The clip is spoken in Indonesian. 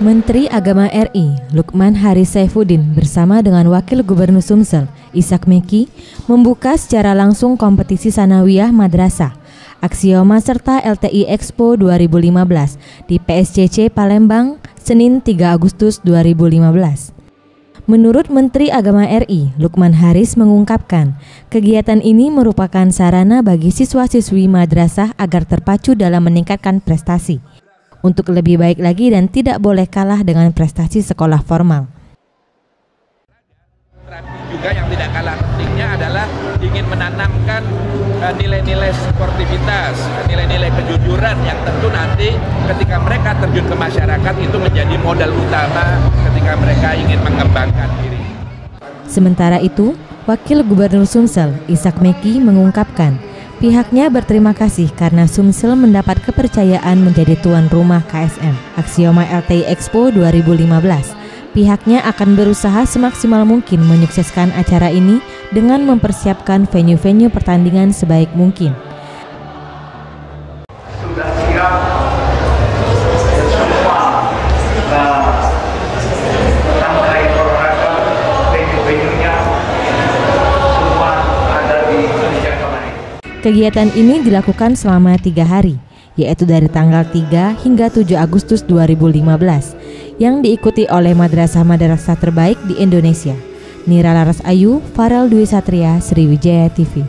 Menteri Agama RI Lukman Haris Saifuddin bersama dengan Wakil Gubernur Sumsel Ishak Meki membuka secara langsung kompetisi sanawiyah madrasah, Aksioma serta LTI Expo 2015 di PSCC Palembang, Senin 3 Agustus 2015. Menurut Menteri Agama RI, Lukman Haris mengungkapkan, kegiatan ini merupakan sarana bagi siswa-siswi madrasah agar terpacu dalam meningkatkan prestasi, untuk lebih baik lagi dan tidak boleh kalah dengan prestasi sekolah formal. Juga yang tidak kalah pentingnya adalah ingin menanamkan nilai-nilai sportivitas, nilai-nilai kejujuran yang tentu nanti ketika mereka terjun ke masyarakat itu menjadi modal utama ketika mereka ingin mengembangkan diri. Sementara itu, Wakil Gubernur Sumsel Ishak Meki mengungkapkan, pihaknya berterima kasih karena Sumsel mendapat kepercayaan menjadi tuan rumah KSM Aksioma LTI Expo 2015. Pihaknya akan berusaha semaksimal mungkin menyukseskan acara ini dengan mempersiapkan venue-venue pertandingan sebaik mungkin. Sudah siap semua rangkaian olahraga, venue-venuenya semua ada di Jakarta. Kegiatan ini dilakukan selama 3 hari, yaitu dari tanggal 3 hingga 7 Agustus 2015, yang diikuti oleh madrasah-madrasah terbaik di Indonesia. Nira Laras Ayu, Farel Dwi Satria, Sriwijaya TV.